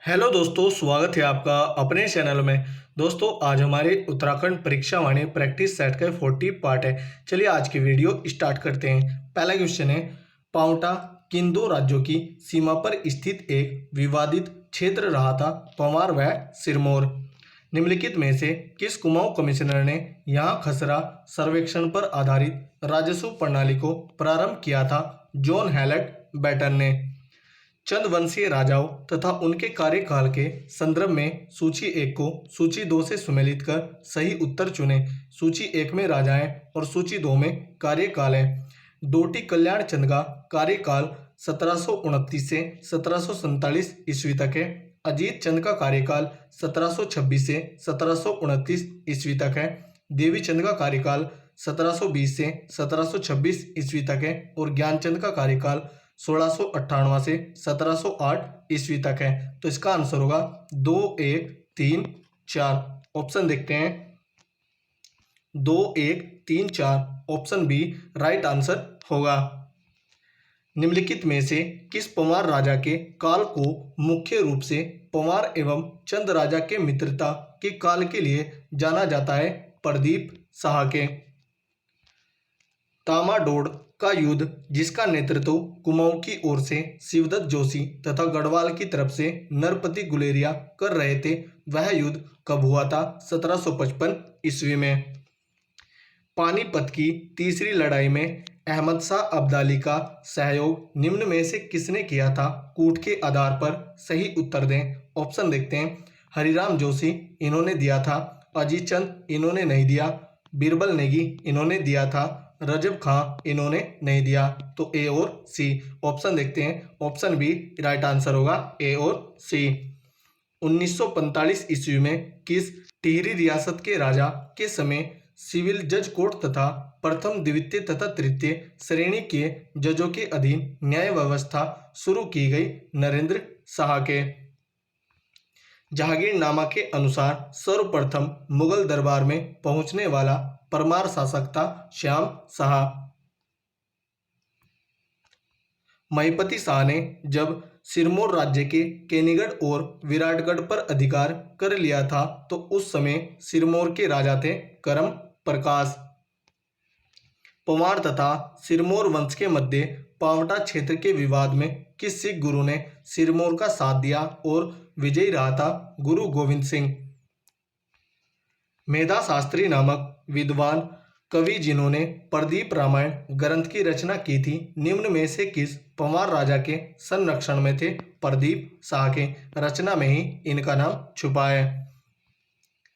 Hello दोस्तों, स्वागत है आपका अपने चैनल में। दोस्तों, आज हमारे उत्तराखंड परीक्षा वाणी प्रैक्टिस सेट का 40 पार्ट है। चलिए आज की वीडियो स्टार्ट करते हैं। पहला क्वेश्चन है, पांवटा किन दो राज्यों की सीमा पर स्थित एक विवादित क्षेत्र रहा था? पंवार व सिरमौर। निम्नलिखित में से किस कुमाऊं कमिश्नर ने यहाँ खसरा सर्वेक्षण पर आधारित राजस्व प्रणाली को प्रारंभ किया था? जॉन हैलेट बैटन ने। चंद वंशीय राजाओं तथा उनके कार्यकाल के संदर्भ में सूची 1 को सूची 2 से सुमेलित कर सही उत्तर चुनें। सूची 1 में राजाएं और सूची 2 में कार्यकाल है। डोटी कल्याण चंद का कार्यकाल 1729 से 1747 ईस्वी तक है। अजीत चंद का कार्यकाल 1726 से 1729 ईस्वी तक है। देवी चंद का कार्यकाल 1720 से 1726 ईस्वी तक है और ज्ञानचंद का कार्यकाल 1698 से 1708 ईस्वी तक है। तो इसका आंसर होगा 2, 1, 3, 4। ऑप्शन देखते हैं। 2, 1, 3, 4 ऑप्शन बी राइट आंसर होगा। निम्नलिखित में से किस पंवार राजा के काल को मुख्य रूप से पंवार एवं चंद राजा के मित्रता के काल के लिए जाना जाता है? प्रदीप शाह के। तामाडोर का युद्ध जिसका नेतृत्व कुमाऊं की ओर से शिवदत्त जोशी तथा गढ़वाल की तरफ से नरपति गुलेरिया कर रहे थे, वह युद्ध कब हुआ था? 1755 ईस्वी में। पानीपत की तीसरी लड़ाई में अहमद शाह अब्दाली का सहयोग निम्न में से किसने किया था? कूट के आधार पर सही उत्तर दें। ऑप्शन देखते हैं। हरिराम जोशी इन्होंने दिया था। अजीत चंद इन्होंने नहीं दिया। बीरबल नेगी इन्होंने दिया था। रजब खां इन्होंने नहीं दिया। तो ए और सी। ऑप्शन देखते हैं। ऑप्शन बी राइट आंसर होगा, ए और सी। 1945 ईस्वी में किस टिहरी रियासत के राजा के समय सिविल जज कोर्ट तथा प्रथम, द्वितीय तथा तृतीय श्रेणी के जजों के अधीन न्याय व्यवस्था शुरू की गई? नरेंद्र शाह के। जहांगीरनामा के अनुसार सर्वप्रथम मुगल दरबार में पहुंचने वाला परमार शासक था श्याम शाह। महिपति शाह ने जब सिरमौर राज्य के केनीगढ़ और विराटगढ़ पर अधिकार कर लिया था तो उस समय सिरमौर के राजा थे करम प्रकाश। पंवार तथा सिरमौर वंश के मध्य पांवटा क्षेत्र के विवाद में किस सिख गुरु ने सिरमौर का साथ दिया और विजयी रहा था? गुरु गोविंद सिंह। मेधा शास्त्री नामक विद्वान कवि जिन्होंने प्रदीप रामायण ग्रंथ की रचना की थी, निम्न में से किस पंवार राजा के संरक्षण में थे? प्रदीप शाह के। रचना में ही इनका नाम छुपा है।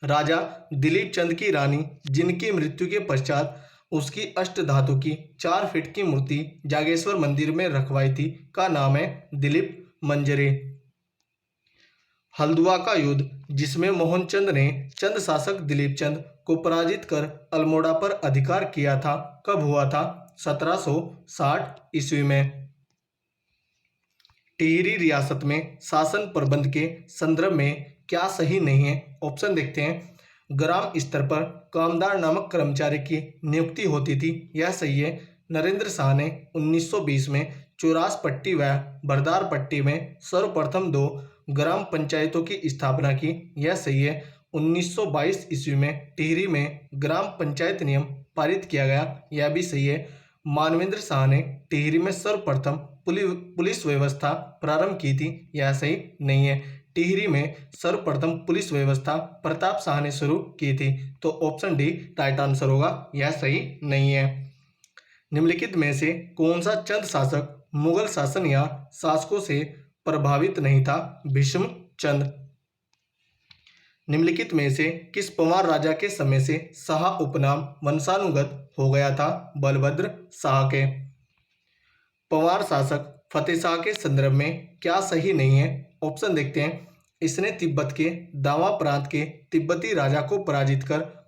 राजा दिलीप चंद की रानी जिनकी मृत्यु के पश्चात उसकी अष्टधातु की 4 फीट की मूर्ति जागेश्वर मंदिर में रखवाई थी, का नाम है दिलीप मंजरी। हल्द्वा का युद्ध जिसमें मोहनचंद ने चंद शासक दिलीप चंद को पराजित कर अल्मोड़ा पर अधिकार किया था, कब हुआ था? 1760 ईस्वी में। टिहरी रियासत में शासन प्रबंध के संदर्भ में क्या सही नहीं है? ऑप्शन देखते हैं। ग्राम स्तर पर कामदार नामक कर्मचारी की नियुक्ति होती थी, यह सही है। नरेंद्र शाह ने 1920 में चौरास पट्टी व बरदार पट्टी में सर्वप्रथम 2 ग्राम पंचायतों की स्थापना की, यह सही है। 1922 ईस्वी में टिहरी में ग्राम पंचायत नियम पारित किया गया, यह भी सही है। मानवेंद्र शाह ने टिहरी में सर्वप्रथम पुलिस व्यवस्था प्रारंभ की थी, यह सही नहीं है। टिहरी में सर्वप्रथम पुलिस व्यवस्था प्रताप शाह ने शुरू की थी। तो ऑप्शन डी राइट आंसर होगा, यह सही नहीं है। निम्नलिखित में से कौन सा चंद शासक मुगल शासन या शासकों से प्रभावित नहीं था? भीष्म चंद। निम्नलिखित में से किस पंवार राजा के समय से शाह उपनाम वंशानुगत हो गया था? बलभद्र शाह के। पंवार शासक फतेह शाह के संदर्भ में क्या सही नहीं है? ऑप्शन देखते हैं। इसने तिब्बत के दावा प्रांत के तिब्बती राजा को पराजित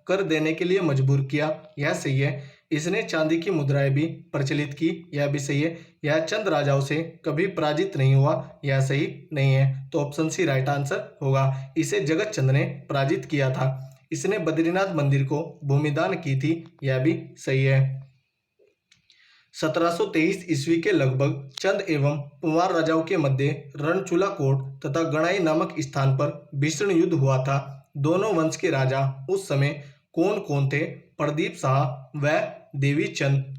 कर देने के लिए मजबूर किया, यह सही है। इसने चांदी की मुद्राएं भी प्रचलित की, यह भी सही है। यह चंद राजाओं से कभी पराजित नहीं हुआ, यह सही नहीं है। तो ऑप्शन सी राइट आंसर होगा। इसे जगत चंद ने पराजित किया था। इसने बद्रीनाथ मंदिर को भूमिदान की थी, यह भी सही है। 1723 ईस्वी के लगभग चंद एवं पुंवार राजाओं के मध्य रणचूला कोट तथा गणाई नामक स्थान पर भीषण युद्ध हुआ था। दोनों वंश के राजा उस समय कौन कौन थे? प्रदीप शाह व देवी चंद।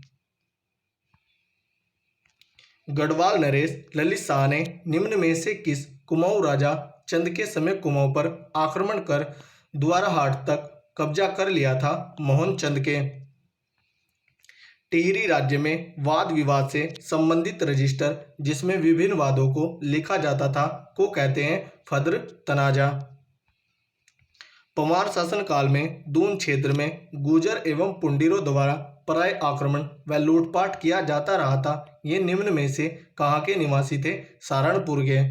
गढ़वाल नरेश ललित शाह ने निम्न में से किस कुमाऊं राजा चंद के समय कुमाऊं पर आक्रमण कर द्वाराहाट तक कब्जा कर लिया था? मोहन चंद के। टिहरी राज्य में वाद विवाद से संबंधित रजिस्टर जिसमें विभिन्न वादों को लिखा जाता था को कहते हैं फद्र तनाजा। पंवार शासन काल में दून क्षेत्र में गुर्जर एवं पुंडीरों द्वारा पराय आक्रमण व लूटपाट किया जाता रहा था। ये निम्न में से कहाँ के निवासी थे? सहारनपुर के।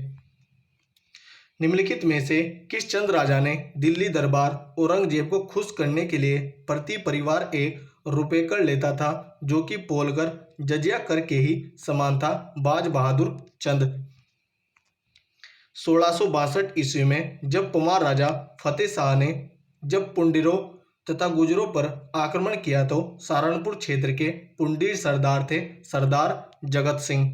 निम्नलिखित में से किस चंद राजा ने दिल्ली दरबार औरंगजेब को खुश करने के लिए प्रति परिवार ₹1 कर लेता था, जो कि पोलकर जजिया कर के ही समान था? बाज बहादुर चंद। 1662 ईस्वी में जब पंवार राजा फतेह शाह ने जब पुंडीरों तथा गुर्जरों पर आक्रमण किया तो सहारनपुर क्षेत्र के पुंडीर सरदार थे सरदार जगत सिंह।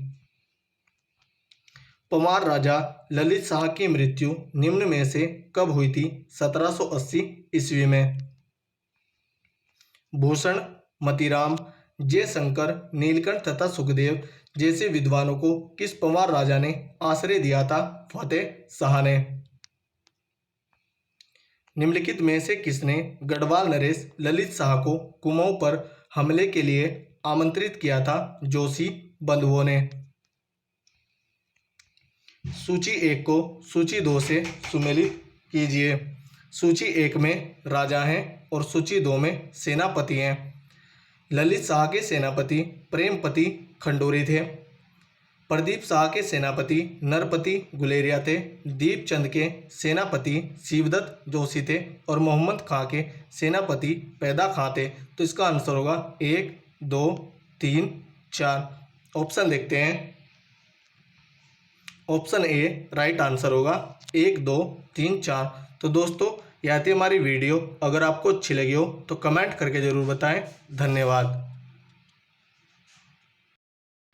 पंवार राजा ललित शाह की मृत्यु निम्न में से कब हुई थी? 1780 ईस्वी में। भूषण, मतीराम, जयशंकर, नीलकंठ तथा सुखदेव जैसे विद्वानों को किस पंवार राजा ने आश्रय दिया था? फतेह शाह ने। निम्नलिखित में से किसने गढ़वाल नरेश ललित शाह को कुमाऊं पर हमले के लिए आमंत्रित किया था? जोशी बंधुओं ने। सूची 1 को सूची 2 से सुमेलित कीजिए। सूची 1 में राजा हैं और सूची 2 में सेनापति हैं। ललित शाह के सेनापति प्रेमपति खंडोरी थे। प्रदीप शाह के सेनापति नरपति गुलेरिया थे। दीपचंद के सेनापति शिवदत्त जोशी थे और मोहम्मद खां के सेनापति पैदा खां थे। तो इसका आंसर होगा 1, 2, 3, 4। ऑप्शन देखते हैं। ऑप्शन ए राइट आंसर होगा 1, 2, 3, 4। तो दोस्तों यह थी हमारी वीडियो। अगर आपको अच्छी लगी हो तो कमेंट करके ज़रूर बताएं। धन्यवाद।